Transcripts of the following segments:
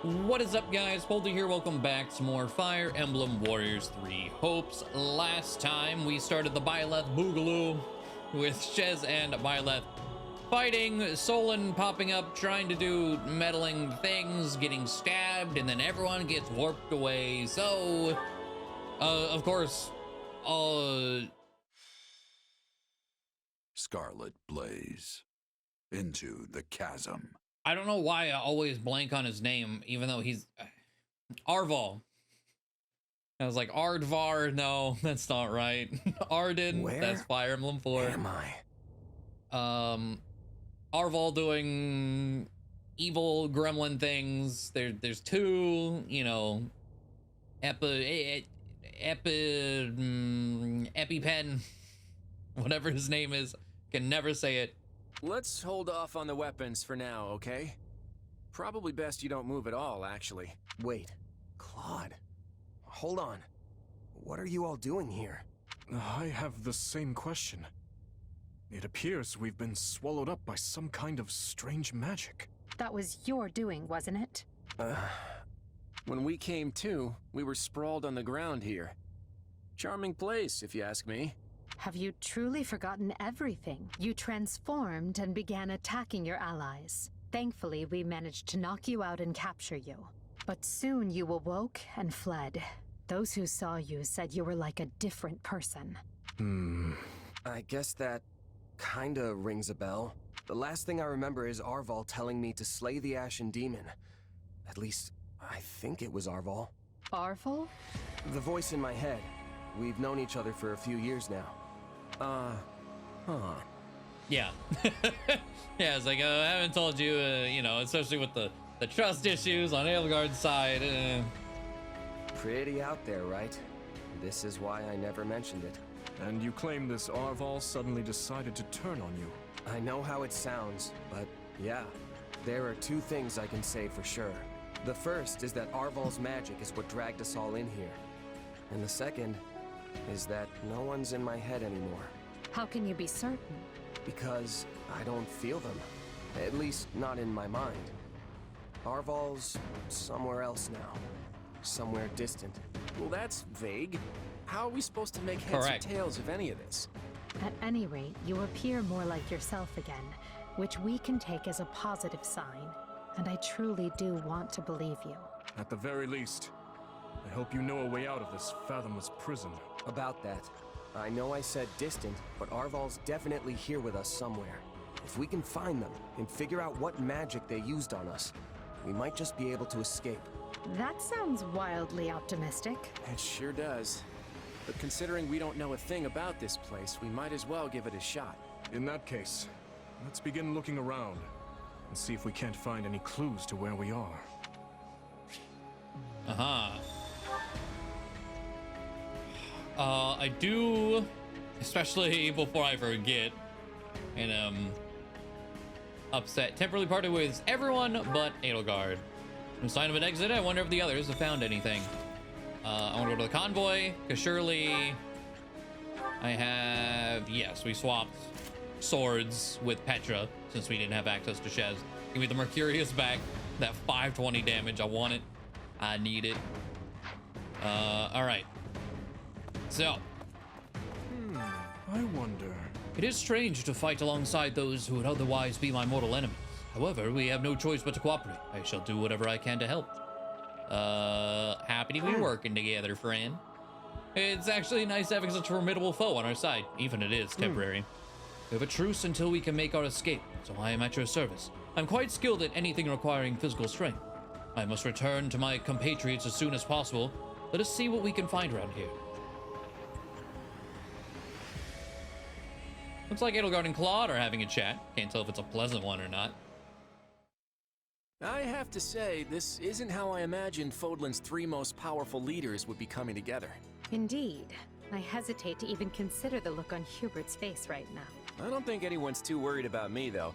What is up, guys? Poledoo here. Welcome back to more Fire Emblem Warriors 3 Hopes. Last time we started the Byleth Boogaloo with Shez and Byleth fighting, Fódlan popping up, trying to do meddling things, getting stabbed, and then everyone gets warped away. So, of course, Scarlet blaze into the chasm. I don't know why I always blank on his name, even though he's Arval. I was like, Ardvar, no, that's not right. Arden, that's Fire Emblem 4. Where am I? Arval doing evil gremlin things. There's two, you know, EpiPen, whatever his name is, can never say it. Let's hold off on the weapons for now, okay? Probably best you don't move at all, actually. Wait, Claude. Hold on. What are you all doing here? I have the same question. It appears we've been swallowed up by some kind of strange magic. That was your doing, wasn't it? When we came to, we were sprawled on the ground here. Charming place, if you ask me. Have you truly forgotten everything? You transformed and began attacking your allies. Thankfully, we managed to knock you out and capture you. But soon you awoke and fled. Those who saw you said you were like a different person. I guess that kinda rings a bell. The last thing I remember is Arval telling me to slay the Ashen Demon. At least, I think it was Arval. Arval? The voice in my head. We've known each other for a few years now. Yeah. Yeah, it's like, I haven't told you, you know, especially with the trust issues on Edelgard's side. Pretty out there, right? This is why I never mentioned it. And you claim this Arval suddenly decided to turn on you. I know how it sounds, but yeah. There are two things I can say for sure. The first is that Arval's magic is what dragged us all in here. And the second is that no one's in my head anymore. How can you be certain? Because I don't feel them. At least not in my mind. Arval's somewhere else now. Somewhere distant. Well, that's vague. How are we supposed to make heads or tails of any of this? At any rate, you appear more like yourself again, which we can take as a positive sign. And I truly do want to believe you. At the very least, I hope you know a way out of this fathomless prison. About that, I know I said distant, but Arval's definitely here with us somewhere. If we can find them and figure out what magic they used on us, we might just be able to escape. That sounds wildly optimistic. It sure does. But considering we don't know a thing about this place, we might as well give it a shot. In that case, let's begin looking around and see if we can't find any clues to where we are. I do, especially before I forget, and upset. Temporarily parted with everyone but Edelgard. No sign of an exit. I wonder if the others have found anything. I want to go to the convoy, because surely I have... Yes, we swapped swords with Petra, since we didn't have access to Shez. Give me the Mercurius back. That 520 damage. I want it. I need it. Alright. So. I wonder... It is strange to fight alongside those who would otherwise be my mortal enemies. However, we have no choice but to cooperate. I shall do whatever I can to help. Happy to be working together, friend. It's actually nice having such a formidable foe on our side, even if it is temporary. We have a truce until we can make our escape, so I am at your service. I'm quite skilled at anything requiring physical strength. I must return to my compatriots as soon as possible. Let us see what we can find around here. Looks like Edelgard and Claude are having a chat. Can't tell if it's a pleasant one or not. I have to say, this isn't how I imagined Fódlan's three most powerful leaders would be coming together. Indeed. I hesitate to even consider the look on Hubert's face right now. I don't think anyone's too worried about me, though.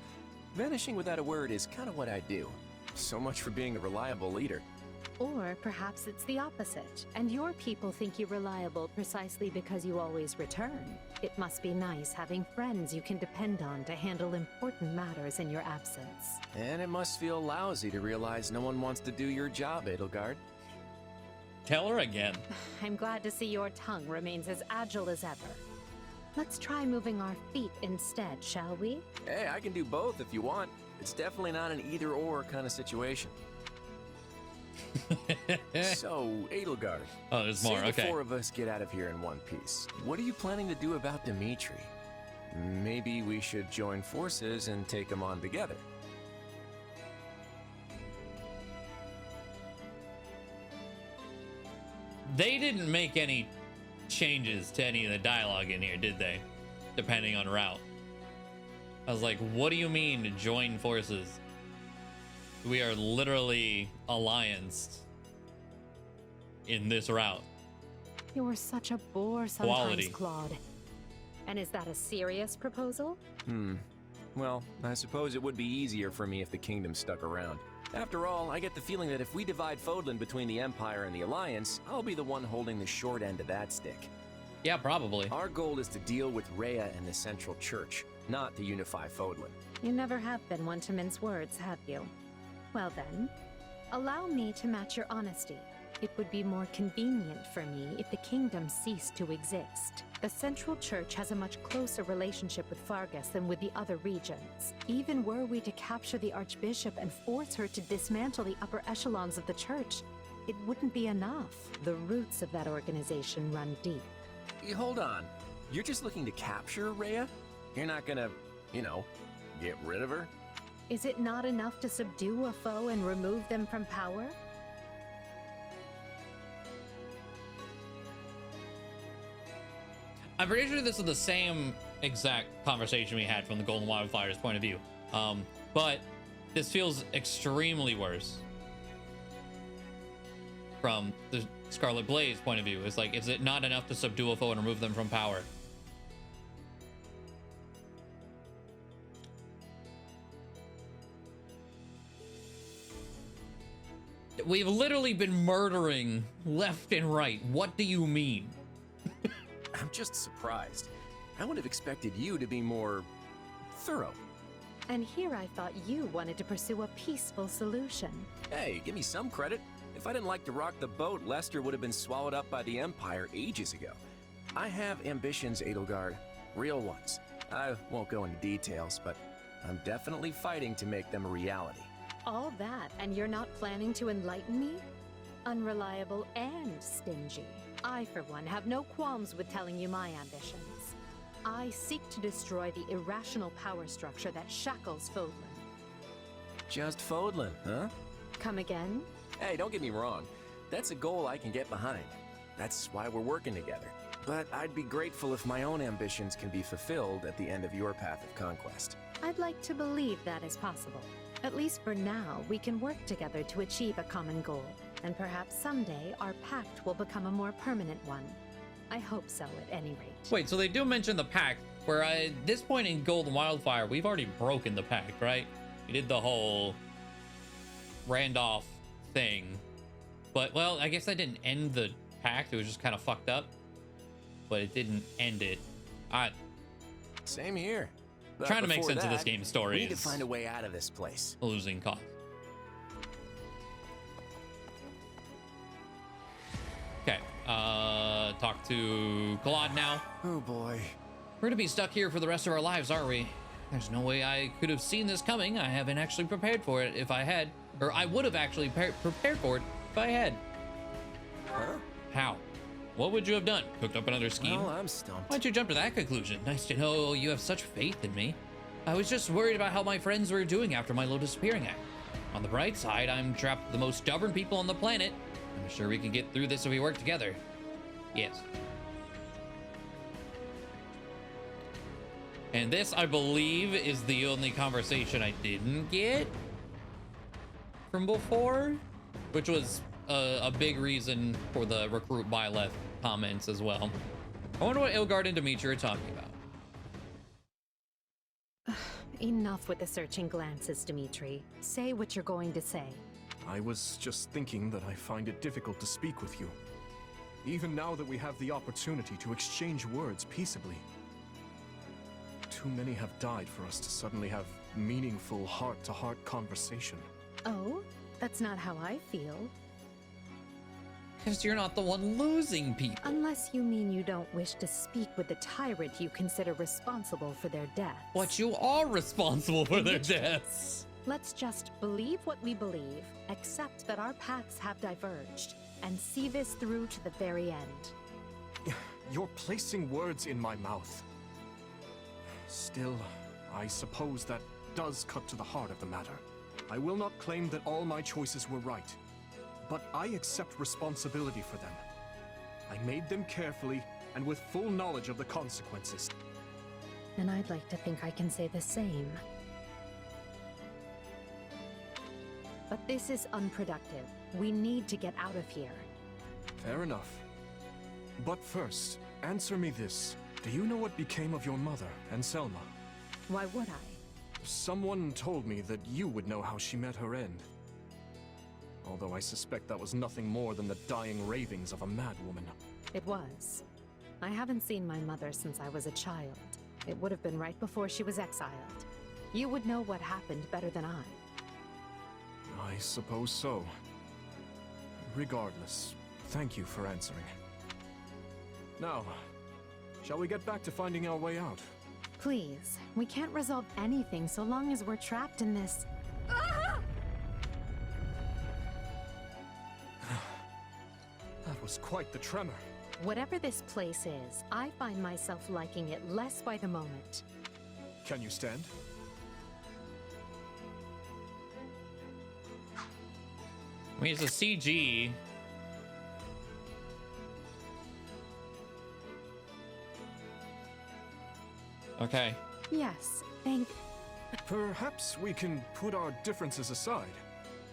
Vanishing without a word is kind of what I do. So much for being a reliable leader. Or perhaps it's the opposite, and your people think you reliable precisely because you always return. It must be nice having friends you can depend on to handle important matters in your absence. And it must feel lousy to realize no one wants to do your job, Edelgard. Tell her again. I'm glad to see your tongue remains as agile as ever. Let's try moving our feet instead, shall we? Hey, I can do both if you want. It's definitely not an either-or kind of situation. So, Edelgard. Oh, there's more, say okay. the four of us get out of here in one piece. What are you planning to do about Dimitri? Maybe we should join forces and take him on together. They didn't make any changes to any of the dialogue in here, did they? Depending on route. I was like, what do you mean to join forces? We are literally allianced in this route. You're such a bore sometimes, Quality. Claude. And is that a serious proposal? Well, I suppose it would be easier for me if the kingdom stuck around. After all, I get the feeling that if we divide Fódlan between the Empire and the Alliance, I'll be the one holding the short end of that stick. Yeah, probably. Our goal is to deal with Rhea and the Central Church, not to unify Fódlan. You never have been one to mince words, have you? Well then, allow me to match your honesty. It would be more convenient for me if the kingdom ceased to exist. The Central Church has a much closer relationship with Fargus than with the other regions. Even were we to capture the Archbishop and force her to dismantle the upper echelons of the Church, it wouldn't be enough. The roots of that organization run deep. Hold on. You're just looking to capture Rhea? You're not gonna, get rid of her? Is it not enough to subdue a foe and remove them from power? I'm pretty sure this is the same exact conversation we had from the Golden Wildfire's point of view. But this feels extremely worse from the Scarlet Blaze point of view. It's like, is it not enough to subdue a foe and remove them from power? We've literally been murdering left and right. What do you mean? I'm just surprised. I would have expected you to be more thorough. And here I thought you wanted to pursue a peaceful solution. Hey, give me some credit. If I didn't like to rock the boat, Lester would have been swallowed up by the Empire ages ago. I have ambitions, Edelgard. Real ones. I won't go into details, but I'm definitely fighting to make them a reality. All that, and you're not planning to enlighten me? Unreliable and stingy. I, for one, have no qualms with telling you my ambitions. I seek to destroy the irrational power structure that shackles Fódlan. Just Fódlan, huh? Come again? Hey, don't get me wrong. That's a goal I can get behind. That's why we're working together. But I'd be grateful if my own ambitions can be fulfilled at the end of your path of conquest. I'd like to believe that is possible. At least for now, we can work together to achieve a common goal. And perhaps someday, our pact will become a more permanent one. I hope so, at any rate. Wait, so they do mention the pact, where at this point in Golden Wildfire, we've already broken the pact, right? We did the whole Randolph thing. But, well, I guess that didn't end the pact. It was just kind of fucked up. But it didn't end it. Same here. But Trying to make before sense of this that, game's story we need to is find a way out of this place. a losing cause. Okay, talk to Claude now. Oh boy. We're gonna be stuck here for the rest of our lives, aren't we? There's no way I could have seen this coming. I haven't actually prepared for it if I had. Or I would have actually prepared for it if I had. Huh? How? What would you have done? Cooked up another scheme? Well, I'm stumped. Why'd you jump to that conclusion? Nice to know you have such faith in me. I was just worried about how my friends were doing after my little disappearing act. On the bright side, I'm trapped with the most stubborn people on the planet. I'm sure we can get through this if we work together. Yes. And this, I believe, is the only conversation I didn't get from before, which was a big reason for the recruit buy left comments as well. I wonder what Edelgard and Dimitri are talking about. Enough with the searching glances, Dimitri. Say what you're going to say. I was just thinking that I find it difficult to speak with you, even now that we have the opportunity to exchange words peaceably. Too many have died for us to suddenly have meaningful heart-to-heart conversation. Oh, that's not how I feel. Because you're not the one losing people. Unless you mean you don't wish to speak with the tyrant you consider responsible for their deaths. But you are responsible for their deaths. Let's just believe what we believe, accept that our paths have diverged, and see this through to the very end. You're placing words in my mouth. Still, I suppose that does cut to the heart of the matter. I will not claim that all my choices were right, but I accept responsibility for them. I made them carefully and with full knowledge of the consequences. And I'd like to think I can say the same. But this is unproductive. We need to get out of here. Fair enough. But first, answer me this. Do you know what became of your mother and Selma? Why would I? Someone told me that you would know how she met her end. Although I suspect that was nothing more than the dying ravings of a madwoman. It was. I haven't seen my mother since I was a child. It would have been right before she was exiled. You would know what happened better than I. I suppose so. Regardless, thank you for answering. Now, shall we get back to finding our way out? Please, we can't resolve anything so long as we're trapped in this. That was quite the tremor. Whatever this place is, I find myself liking it less by the moment. Can you stand? I mean, it's a CG. Okay. Yes, thank... Perhaps we can put our differences aside,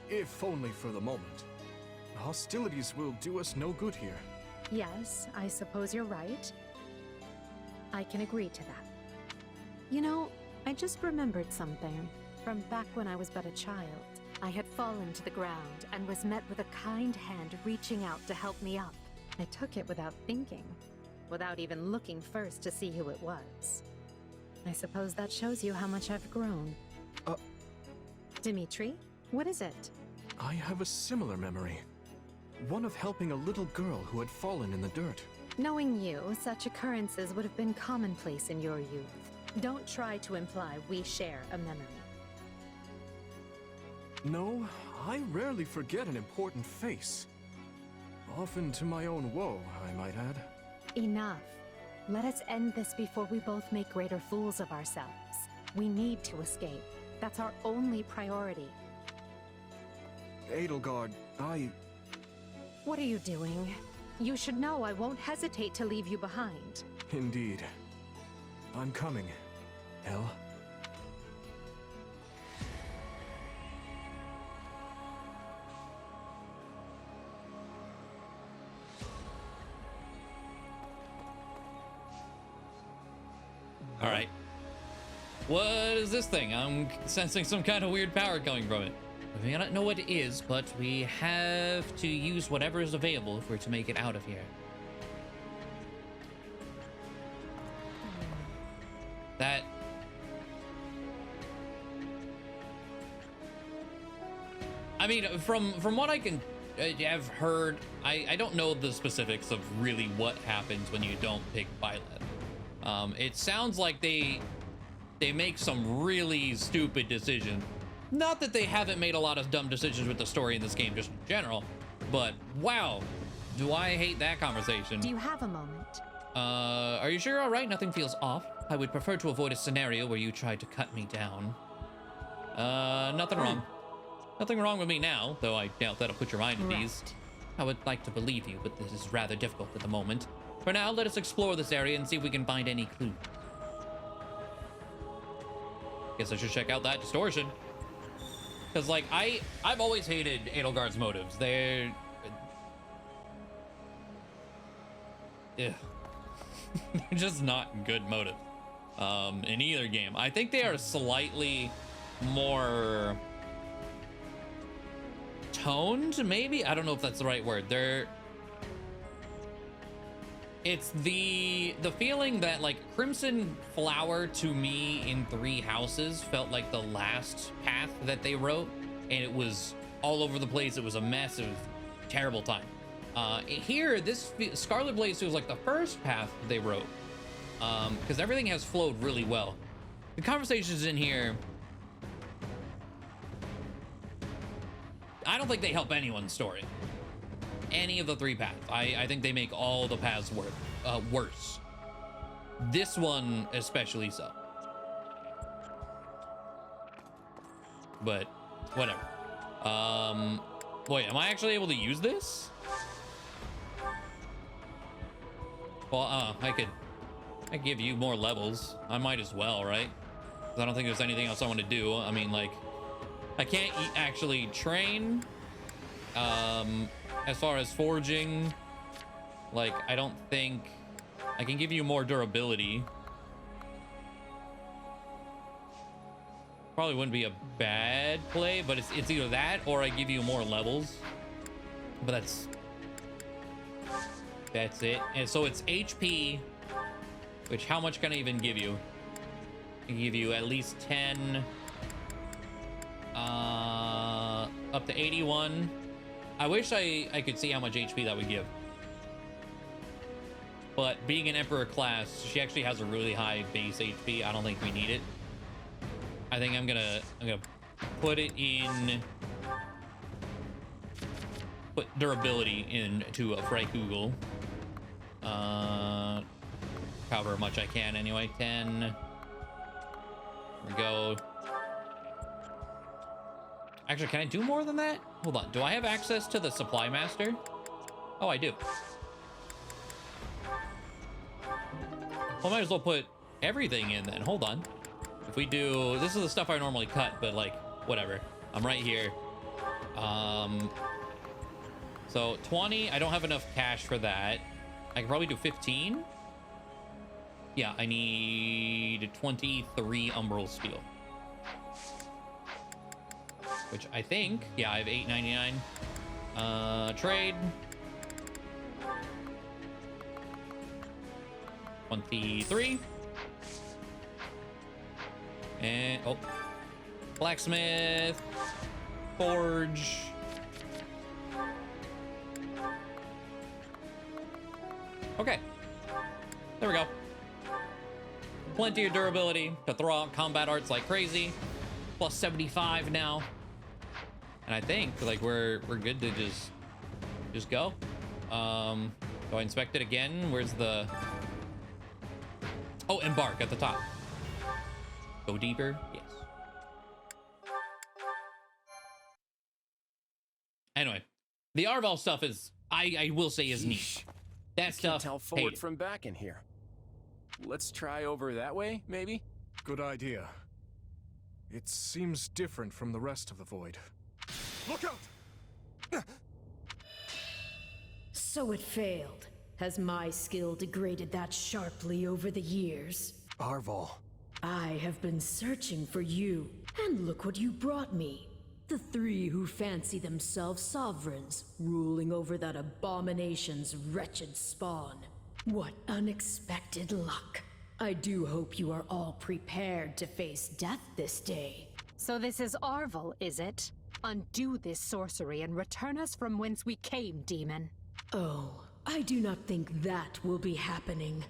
if only for the moment. Hostilities will do us no good here. Yes, I suppose you're right. I can agree to that. You know, I just remembered something from back when I was but a child. I had fallen to the ground and was met with a kind hand reaching out to help me up. I took it without thinking, without even looking first to see who it was. I suppose that shows you how much I've grown. Dimitri, what is it? I have a similar memory. One of helping a little girl who had fallen in the dirt. Knowing you, such occurrences would have been commonplace in your youth. Don't try to imply we share a memory. No, I rarely forget an important face. Often to my own woe, I might add. Enough. Let us end this before we both make greater fools of ourselves. We need to escape. That's our only priority. Edelgard, What are you doing? You should know I won't hesitate to leave you behind. Indeed. I'm coming, El. All right. What is this thing? I'm sensing some kind of weird power coming from it. We may not know what it is, but we have to use whatever is available if we're to make it out of here. That... I mean, from what I can have heard, I don't know the specifics of really what happens when you don't pick Violet. It sounds like they make some really stupid decisions. Not that they haven't made a lot of dumb decisions with the story in this game just in general, but wow, do I hate that conversation. Do you have a moment? Are you sure you're all right? Nothing feels off. I would prefer to avoid a scenario where you tried to cut me down. Nothing wrong. Nothing wrong with me now, though I doubt that'll put your mind at ease. I would like to believe you, but this is rather difficult at the moment. For now, let us explore this area and see if we can find any clue. Guess I should check out that distortion. Because, like, I've always hated Edelgard's motives. They're... They're just not good motives in either game. I think they are slightly more... toned, maybe? I don't know if that's the right word. It's the feeling that like Crimson Flower to me in Three Houses felt like the last path that they wrote, and it was all over the place. It was a massive, terrible time. Here, this Scarlet Blaze feels like the first path they wrote, because everything has flowed really well. The conversations in here, I don't think they help anyone's story. Any of the three paths. I think they make all the paths worse. This one especially so. But whatever. Wait, am I actually able to use this? Well, I could give you more levels. I might as well, right? 'Cause I don't think there's anything else I want to do. I mean, like, I can't actually train. As far as forging, like, I don't think I can give you more durability. Probably wouldn't be a bad play, but it's either that or I give you more levels. But that's it. And so it's HP, which how much can I even give you? I can give you at least 10, up to 81. I wish I could see how much HP that would give. But being an Emperor class, she actually has a really high base HP. I don't think we need it. I think I'm gonna put it in, put durability into a Freikugel. However much I can anyway. 10. There we go. Actually, can I do more than that? Hold on. Do I have access to the Supply Master? Oh, I do. Well, I might as well put everything in then. Hold on. If we do... This is the stuff I normally cut, but, like, whatever. I'm right here. So, 20. I don't have enough cash for that. I can probably do 15. Yeah, I need 23 Umbral Steel. Which I think, yeah, I have $8.99. Trade. 23. And, oh. Blacksmith. Forge. Okay. There we go. Plenty of durability to throw out combat arts like crazy. Plus 75 now. And I think like we're good to just go. Do I inspect it again? Where's the... Oh, embark at the top. Go deeper. Yes. Anyway, the Arval stuff is, I will say, is neat. That stuff. Tell forward from back in here. Let's try over that way, maybe. Good idea. It seems different from the rest of the void. Look out! So it failed. Has my skill degraded that sharply over the years? Arval. I have been searching for you, and look what you brought me. The three who fancy themselves sovereigns, ruling over that abomination's wretched spawn. What unexpected luck. I do hope you are all prepared to face death this day. So this is Arval, is it? Undo this sorcery and return us from whence we came, demon. Oh, I do not think that will be happening.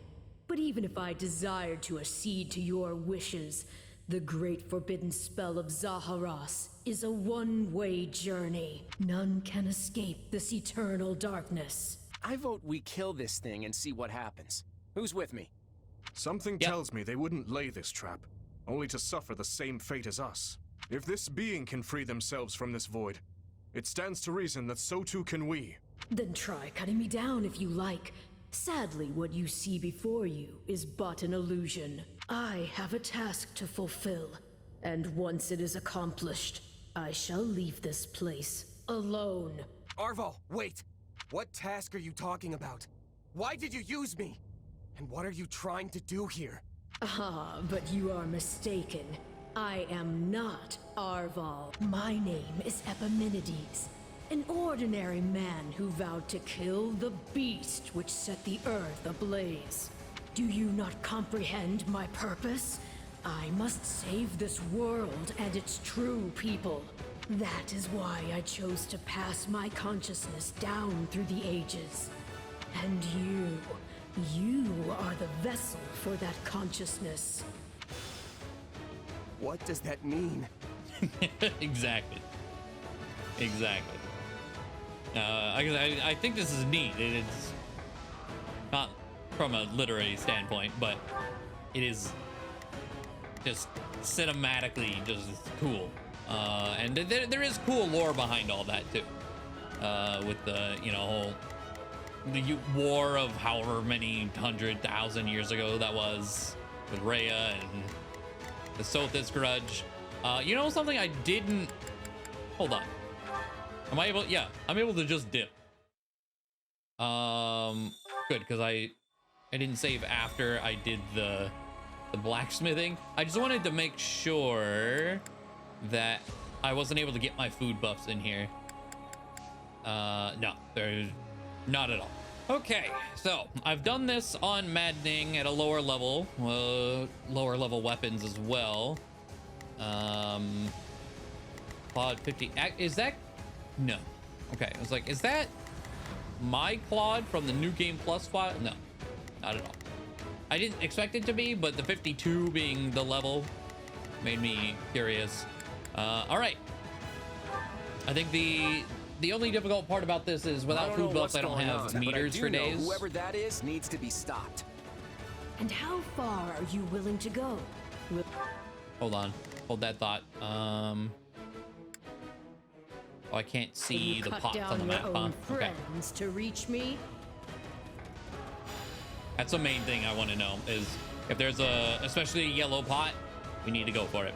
But even if I desired to accede to your wishes, the great forbidden spell of Zaharas is a one-way journey. None can escape this eternal darkness. I vote we kill this thing and see what happens. Who's with me? Something tells me they wouldn't lay this trap, only to suffer the same fate as us. If this being can free themselves from this void, it stands to reason that so too can we. Then try cutting me down if you like. Sadly, what you see before you is but an illusion. I have a task to fulfill, and once it is accomplished, I shall leave this place alone. Arval, wait! What task are you talking about? Why did you use me? And what are you trying to do here? Ah, but you are mistaken. I am not Arval. My name is Epimenides, An ordinary man who vowed to kill the beast which set the earth ablaze. Do you not comprehend my purpose? I must save this world and its true people. That is why I chose to pass my consciousness down through the ages. And you are the vessel for that consciousness. What does that mean? Exactly. I think this is neat. It's not from a literary standpoint, but it is just cinematically just cool. And there is cool lore behind all that too. With the whole the war of however many 100,000 years ago that was with Rhea and the Sothis grudge. Something I didn't. Hold on. Am I able? Yeah, I'm able to just dip. Good, because I didn't save after I did the blacksmithing. I just wanted to make sure that I wasn't able to get my food buffs in here. No, there's not at all. Okay, so I've done this on Maddening at a lower level weapons as well. Claude 50, is that? No. Okay, I was like, is that my Claude from the New Game Plus file? No, not at all. I didn't expect it to be, but the 52 being the level made me curious. All right. I think the only difficult part about this is without food buffs, I don't have meters for days. Whoever that is needs to be stopped. And how far are you willing to go? Hold on. Hold that thought. Oh, I can't see the pots on the map, huh? Okay. Friends to reach me? That's the main thing I want to know is if there's especially a yellow pot, we need to go for it.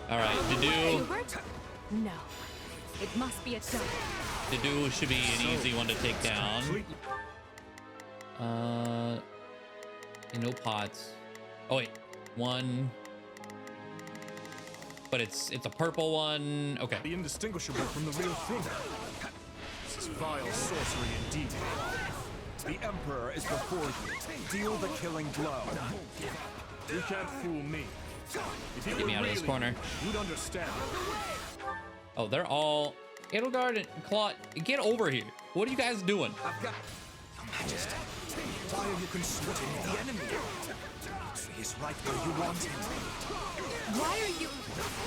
All right, Dedue. No, it must be a double. Dedue should be an easy one to take down. No pots. Oh wait, one. But it's a purple one. Okay. Be indistinguishable from the real thing. This is vile sorcery indeed. The Emperor is before you. Deal the killing blow. You can't fool me. If you Get me out of this corner. You'd understand. Oh, they're all Edelgard and Claude. Get over here. What are you guys doing? I've got Your Majesty. Why are you consulting the enemy? He is right where you want him. Why are you?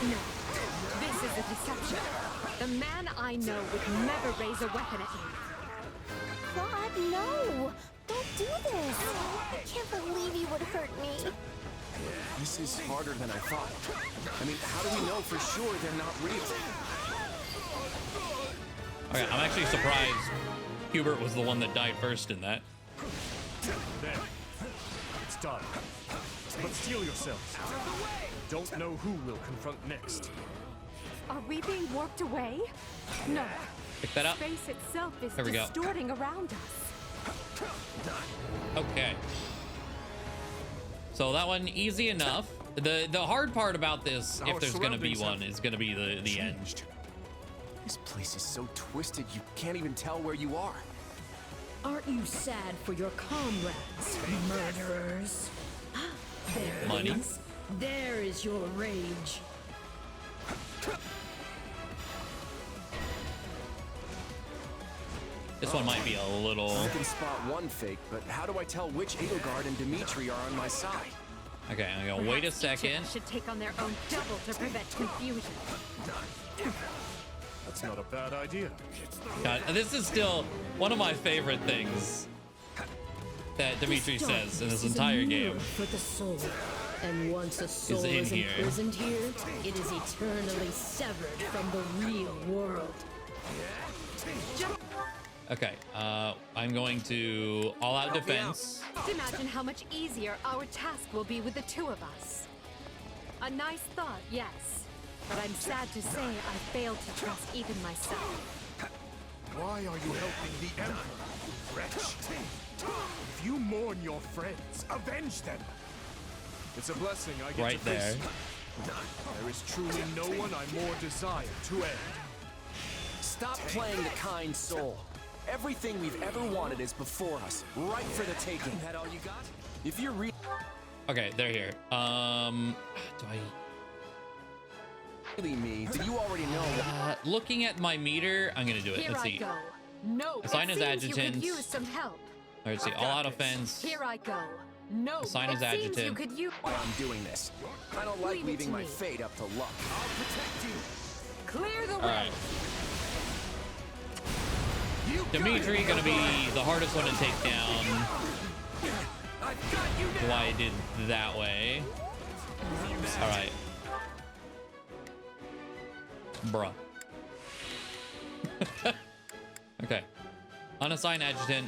No, this is a deception. The man I know would never raise a weapon at me. Claude, no! Don't do this! I can't believe you would hurt me. This is harder than I thought. I mean, how do we know for sure they're not real? Okay, I'm actually surprised Hubert was the one that died first in that. There. It's done. But steel yourselves. Don't know who will confront next. Are we being warped away? No. Pick that up. Space itself is There we go. distorting around us. Okay. So that one easy enough. The hard part about this, if there's gonna be one, is gonna be the end. This place is so twisted you can't even tell where you are. Aren't you sad for your comrades, murderers? There it Money. is. There is your rage. This one might be a little. I can spot one fake, but how do I tell which Edelgard and Dimitri are on my side? Okay, I'm gonna wait a Perhaps each of second. us should take on their own double to prevent confusion. That's not a bad idea. God, this is still one of my favorite things that Dimitri This says in this darkness is a entire mirror game. For the soul. And once a soul in is here. imprisoned here, it is eternally severed from the real world. Okay, I'm going to all out defense. Imagine how much easier our task will be with the two of us. A nice thought, yes. But I'm sad to say I failed to trust even myself. Why are you helping the Emperor, you wretch? If you mourn your friends, avenge them. It's a blessing I get Right to there. face you, There is truly no one I more desire to end. Stop playing the kind soul. Everything we've ever wanted is before us, right for the taking. That all you got? If you're Okay, they're here. Do I... really me, do you already know? Looking at my meter, I'm gonna do it. Here Let's I see. go. No, Assign it as seems you could adjutant. use some help. All right, see, all out offense. Here I go. No, Assign as it seems you adjutant. could use. Why I'm doing this. I don't like Leave it leaving to my me. fate up to luck. I'll protect you. Clear the way. All right. Dimitri gonna be the hardest one to take down. Why I did that way. All right. Bruh. Okay. Unassigned adjutant.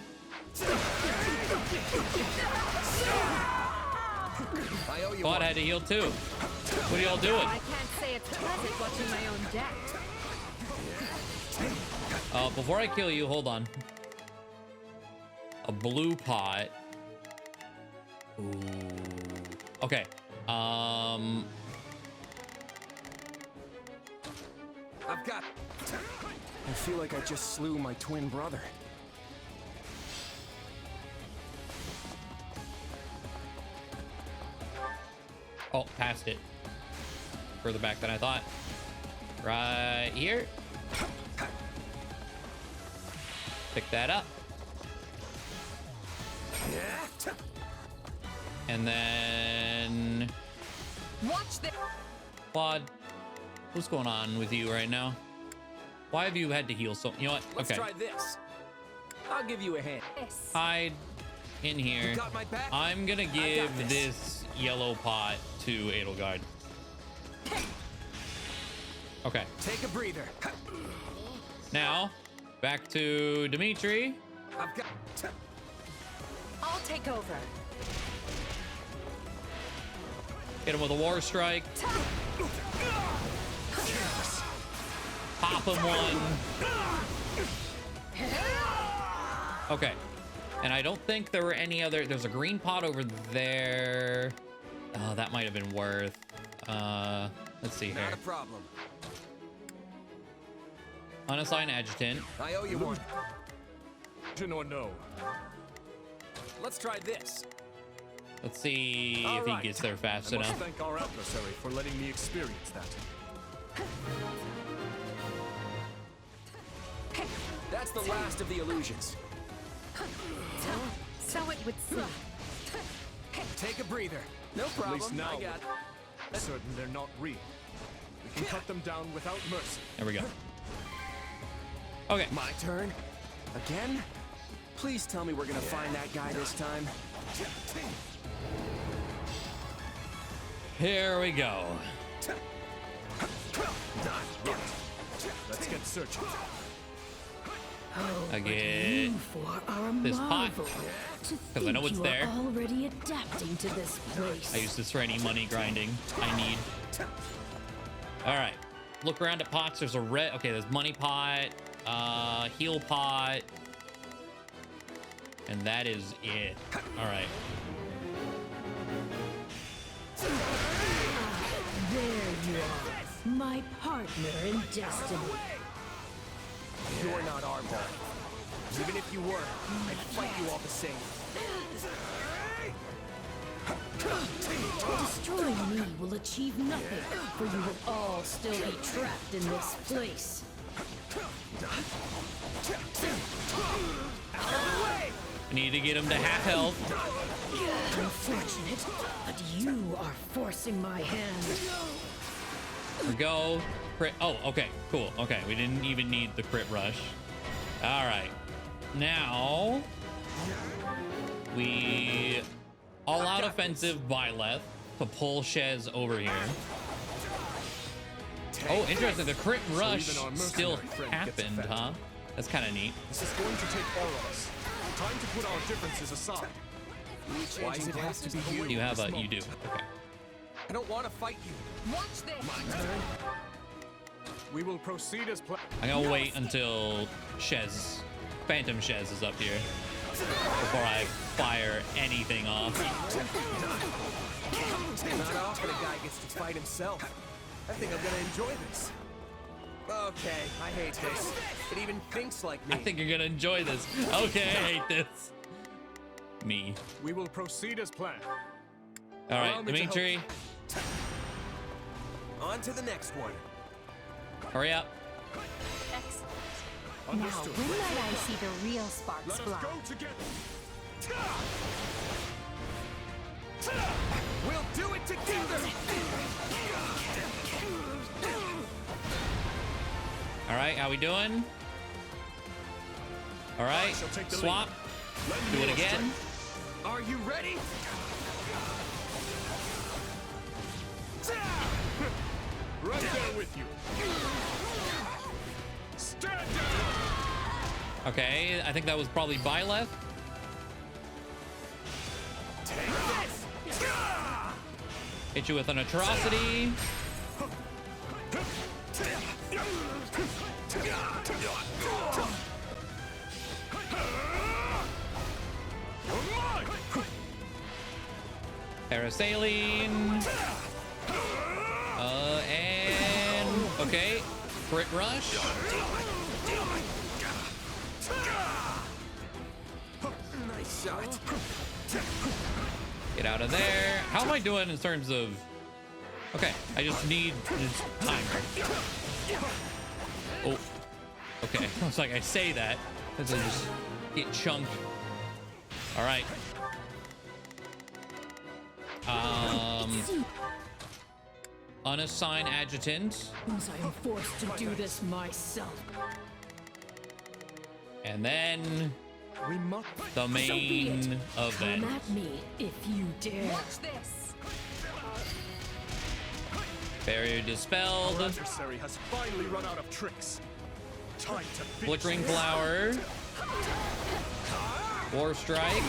I owe you Quad one. had to heal too. What are y'all doing? I can't say it's pleasant watching my own death. Before I kill you, hold on. A blue pot. Ooh. Okay. I've got. I feel like I just slew my twin brother. Oh, passed it. Further back than I thought. Right here. Pick that up. And then... Watch this. Quad, what's going on with you right now? Why have you had to heal so... You know what? Let's Okay. try this. I'll give you a hand. Hide in here. You got my back? I'm gonna got give this. this yellow pot to Edelgard. Okay. Take a breather. Now, back to Dimitri. I've got. I'll take over. Hit him with a war strike. Pop him one. Okay. And I don't think there were any other... There's a green pot over there. Oh, that might have been worth. Let's see here. Not a problem. Unassigned adjutant. I owe you one. Or no? Let's try this. Let's see All if right. he gets there fast I must enough. thank our adversary for letting me experience that. That's the last of the illusions. So it would seem. Take a breather. No At problem. least now, I got it. certain they're not real. We can cut them down without mercy. There we go. Okay. My turn. Again? Please tell me we're gonna find that guy this time. Here we go. Let's get searching. I get You four are a this pot, marvel. To 'cause I know think it's you there. are already adapting to this place. I use this for any money grinding I need. All right. Look around at pots. There's a red. Okay, there's money pot, heal pot, and that is it. All right. There you are, my partner in destiny. You're not our ball. Even if you were, I'd fight you all the same. Destroying me will achieve nothing, for you will all still be trapped in this place. I need to get him to half health. Unfortunate, but you are forcing my hand. There we go. Crit. Oh, okay. Cool. Okay. We didn't even need the crit rush. All right. Now we all out offensive Byleth to pull Shez over here. Oh, interesting. The crit rush even our still mercenary friend gets happened, affected. huh? That's kind of neat. This is going to take all of us. Time to put our differences aside. Why does it have to be you? You have a. You do. Okay. I don't want to fight you. Watch this. My turn. We will proceed as planned. I'm gonna wait until Shez, Phantom Shez is up here before I fire anything off. Not often a guy gets to fight himself. I think I'm gonna enjoy this. Okay, I hate this. It even thinks like me. I think you're gonna enjoy this. Okay, I hate this. Me. We will proceed as planned. All right, Dimitri. On to the next one. Hurry up. Excellent. Now, Understood. when might I see the real sparks Let us fly? go together. We'll do it together! All right, how we doing? All right, shall take the swap. Do it again. Are you ready? Right there with you. Stand down. Okay, I think that was probably Byleth. Take this! Hit you with an atrocity. Parasaline. And okay, crit rush. Nice shot. Get out of there. How am I doing in terms of? Okay, I just need this timer. Oh, okay. It's like I say that because I just get chunked. All right. Unassigned adjutant, Because I am forced to do this myself. and then We must. the So be main it. event. Come at me if you dare. Watch this. Barrier Our dispelled. adversary has finally run out of tricks. Time to finish. Flickering flower. War strike.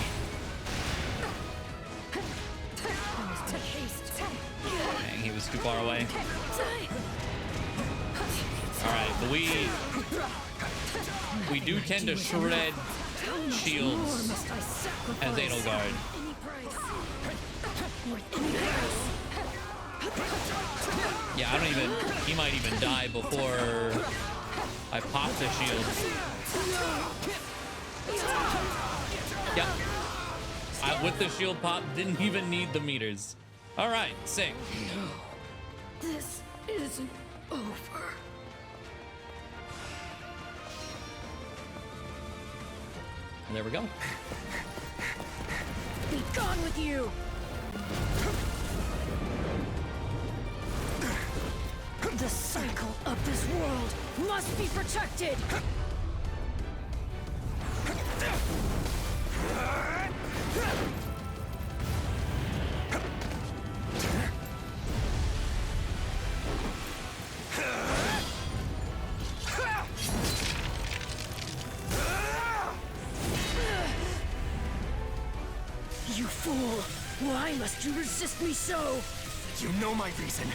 Dang, he was too far away. All right, but we do tend to shred shields as Edelgard. Yeah, I don't even. He might even die before I pop the shield. Yep. With the shield pop, didn't even need the meters. All right, sick. This isn't over. And there we go. Be gone with you! The cycle of this world must be protected! You fool! Why must you resist me so? You know my reason.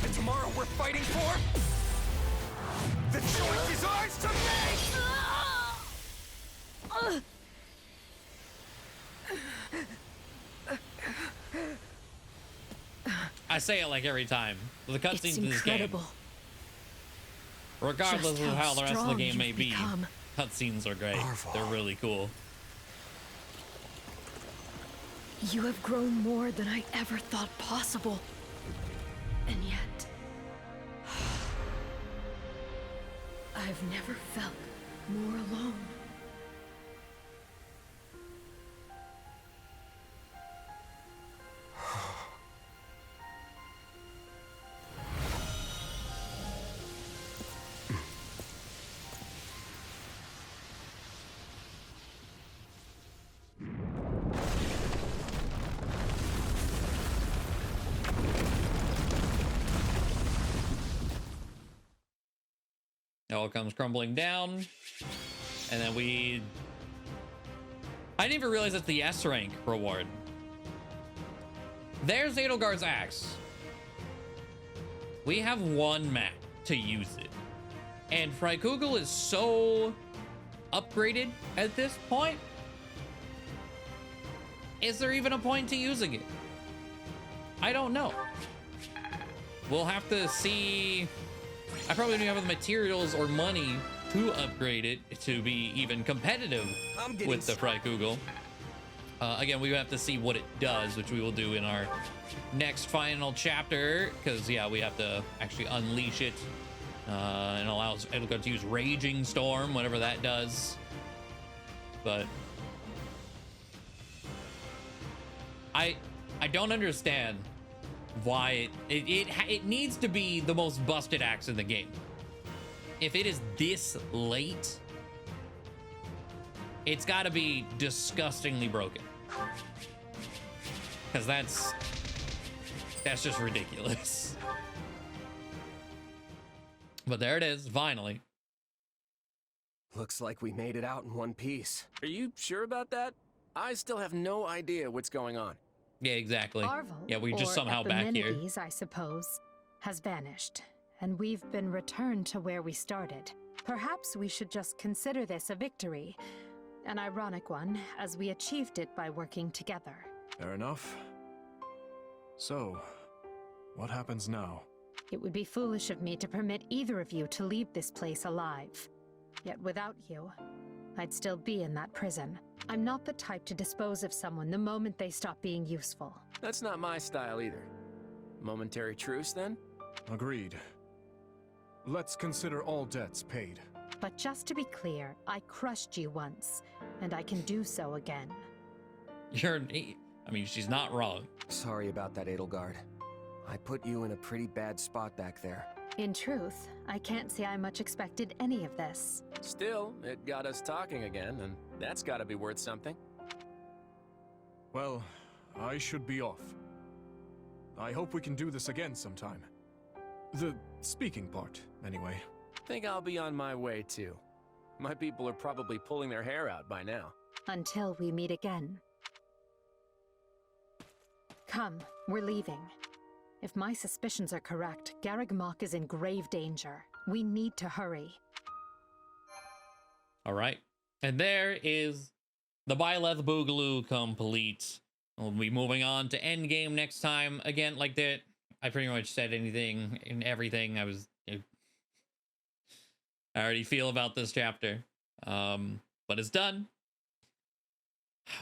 The tomorrow we're fighting for? The choice is ours to make! I say it like every time. The It's cutscenes in this game, incredible. regardless Just of how how the rest of the strong game may you've be, become. cutscenes are great. They're really cool. You have grown more than I ever thought possible. And yet, I've never felt more alone. It all comes crumbling down. And then I didn't even realize it's the S rank reward. There's Edelgard's axe. We have one map to use it. And Freikugel is so upgraded at this point. Is there even a point to using it? I don't know. We'll have to see. I probably don't have the materials or money to upgrade it to be even competitive with the Freikugel. Again, we have to see what it does, which we will do in our next final chapter, because yeah, we have to actually unleash it, and allows Edelgard to use Raging Storm, whatever that does. But I don't understand why it needs to be the most busted axe in the game. If it is this late, it's got to be disgustingly broken, because that's just ridiculous. But there it is, finally. Looks like we made it out in one piece. Are you sure about that? I still have no idea what's going on. Yeah, exactly. Arvel, Yeah, we just somehow back here. Epimenides, I suppose, has vanished, and we've been returned to where we started. Perhaps we should just consider this a victory. An ironic one, as we achieved it by working together. Fair enough. So, what happens now? It would be foolish of me to permit either of you to leave this place alive. Yet without you, I'd still be in that prison. I'm not the type to dispose of someone the moment they stop being useful. That's not my style either. Momentary truce, then? Agreed. Let's consider all debts paid. But just to be clear, I crushed you once, and I can do so again. I mean, she's not wrong. Sorry about that, Edelgard. I put you in a pretty bad spot back there. In truth, I can't say I much expected any of this. Still, it got us talking again, and that's gotta be worth something. Well, I should be off. I hope we can do this again sometime. The speaking part, anyway. Think I'll be on my way, too. My people are probably pulling their hair out by now. Until we meet again. Come, we're leaving. If my suspicions are correct, Garreg Mach is in grave danger. We need to hurry. All right. And there is the Byleth Boogaloo complete. We'll be moving on to Endgame next time. Again, like that, I pretty much said anything and everything I already feel about this chapter. But it's done.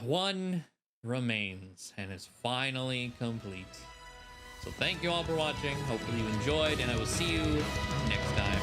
One remains and is finally complete. So thank you all for watching. Hopefully you enjoyed, and I will see you next time.